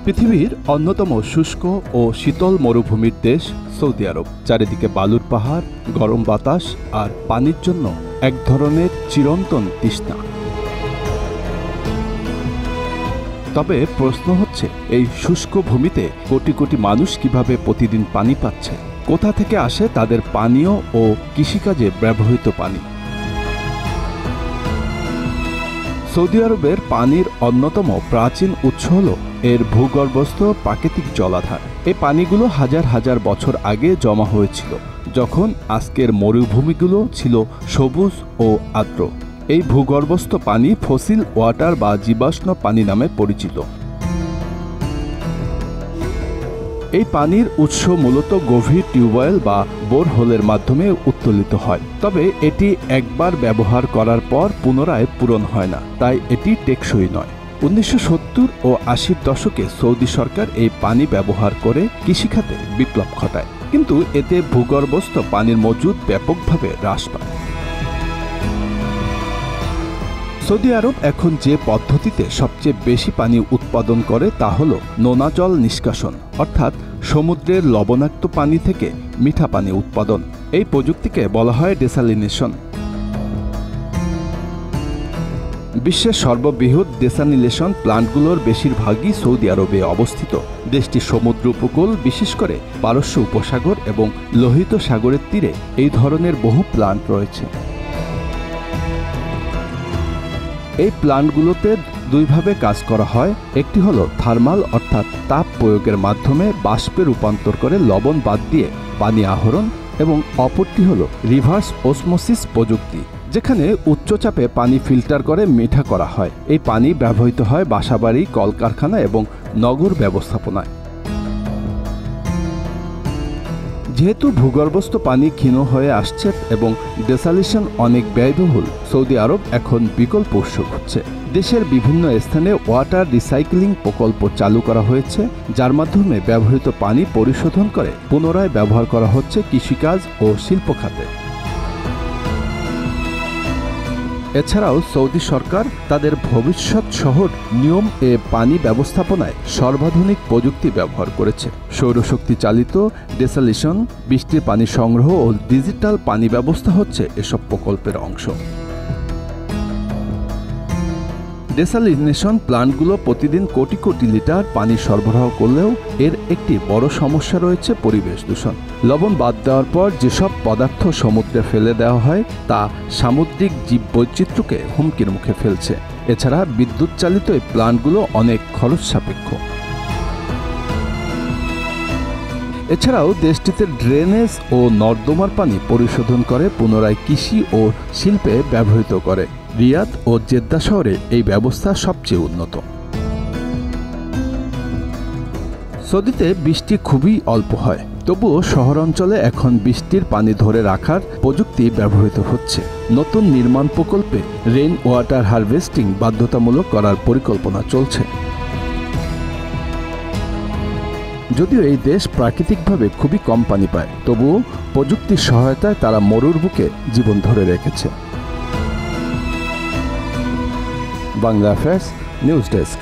পৃথিবীর অন্যতম শুষ্ক ও শীতল মরুভূমির দেশ সৌদি আরব। চারিদিকে বালুর পাহাড়, গরম বাতাস আর পানির জন্য এক ধরনের চিরন্তন তৃষ্ণা। তবে প্রশ্ন হচ্ছে, এই শুষ্ক ভূমিতে কোটি কোটি মানুষ কিভাবে প্রতিদিন পানি পাচ্ছে? কোথা থেকে আসে তাদের পানীয় ও কৃষিকাজে ব্যবহৃত পানি? সৌদি আরবের পানির অন্যতম প্রাচীন উৎস হল এর ভূগর্ভস্থ প্রাকৃতিক জলাধার। এই পানিগুলো হাজার হাজার বছর আগে জমা হয়েছিল, যখন আজকের মরুভূমিগুলো ছিল সবুজ ও আর্দ্র। এই ভূগর্ভস্থ পানি ফসিল ওয়াটার বা জীবাশ্ম পানি নামে পরিচিত। এই পানির উৎস মূলত গভীর টিউবওয়েল বা বোরহোলের মাধ্যমে উত্তোলিত হয়। তবে এটি একবার ব্যবহার করার পর পুনরায় পূরণ হয় না, তাই এটি টেকসই নয়। 1970 ও 80-র দশকে সৌদি সরকার এই পানি ব্যবহার করে কৃষিখাতে বিপ্লব ঘটায়, কিন্তু এতে ভূগর্ভস্থ পানির মজুদ ব্যাপকভাবে হ্রাস পায়। সৌদি আরব এখন যে পদ্ধতিতে সবচেয়ে বেশি পানি উৎপাদন করে তা হল নোনা জল নিষ্কাশন, অর্থাৎ সমুদ্রের লবণাক্ত পানি থেকে মিঠা পানি উৎপাদন। এই প্রযুক্তিকে বলা হয় ডেসালিনেশন। বিশ্বের সর্ববৃহৎ ডেসালিনেশন প্লান্টগুলোর বেশিরভাগই সৌদি আরবে অবস্থিত। দেশটির সমুদ্র উপকূল, বিশেষ করে পারস্য উপসাগর এবং লোহিত সাগরের তীরে এই ধরনের বহু প্লান্ট রয়েছে। এই প্লান্টগুলোতে দুইভাবে কাজ করা হয়। একটি হলো থার্মাল, অর্থাৎ তাপ প্রয়োগের মাধ্যমে বাষ্পে রূপান্তর করে লবণ বাদ দিয়ে পানি আহরণ, এবং অপরটি হলো রিভার্স অসমোসিস প্রযুক্তি, যেখানে উচ্চচাপে পানি ফিল্টার করে মিঠা করা হয়। এই পানি ব্যবহৃত হয় বাসাবাড়ি, কলকারখানা এবং নগর ব্যবস্থাপনায়। যেহেতু ভূগর্ভস্থ পানি ক্ষীণ হয়ে আসছে এবং ডেসালিনেশন অনেক ব্যয়বহুল, সৌদি আরব এখন বিকল্প উৎস খুঁজছে। দেশের বিভিন্ন স্থানে ওয়াটার রিসাইক্লিং প্রকল্প চালু করা হয়েছে, যার মাধ্যমে ব্যবহৃত পানি পরিশোধন করে পুনরায় ব্যবহার করা হচ্ছে কৃষিকাজ ও শিল্প খাতে। এছাড়াও সৌদি সরকার তাদের ভবিষ্যৎ শহর নিয়ম এ পানি ব্যবস্থাপনায় সর্বাধুনিক প্রযুক্তি ব্যবহার করেছে। সৌরশক্তি চালিত ডেসালিনেশন, বৃষ্টির পানি সংগ্রহ ও ডিজিটাল পানি ব্যবস্থা হচ্ছে এসব প্রকল্পের অংশ। ডেসালিনেশন প্লান্টগুলো প্রতিদিন কোটি কোটি লিটার পানি সরবরাহ করলেও এর একটি বড় সমস্যা রয়েছে, পরিবেশ দূষণ। লবণ বাদ দেওয়ার পর যেসব পদার্থ সমুদ্রে ফেলে দেওয়া হয় তা সামুদ্রিক জীববৈচিত্র্যকে হুমকির মুখে ফেলছে। এছাড়া বিদ্যুৎ চালিত এই প্লান্টগুলো অনেক খরচ সাপেক্ষ। এছাড়াও দেশটিতে ড্রেনেজ ও নর্দমার পানি পরিশোধন করে পুনরায় কৃষি ও শিল্পে ব্যবহৃত করে। রিয়াদ ও জেদ্দা শহরে এই ব্যবস্থা সবচেয়ে উন্নত। সৌদিতে বৃষ্টি খুবই অল্প হয়, তবুও শহরাঞ্চলে এখন বৃষ্টির পানি ধরে রাখার প্রযুক্তি ব্যবহৃত হচ্ছে। নতুন নির্মাণ প্রকল্পে রেইন ওয়াটার হারভেস্টিং বাধ্যতামূলক করার পরিকল্পনা চলছে। যদিও এই দেশ প্রাকৃতিকভাবে খুবই কম পানি পায়, তবুও প্রযুক্তির সহায়তায় তারা মরুর বুকে জীবন ধরে রেখেছে। Bangla affairs news desk.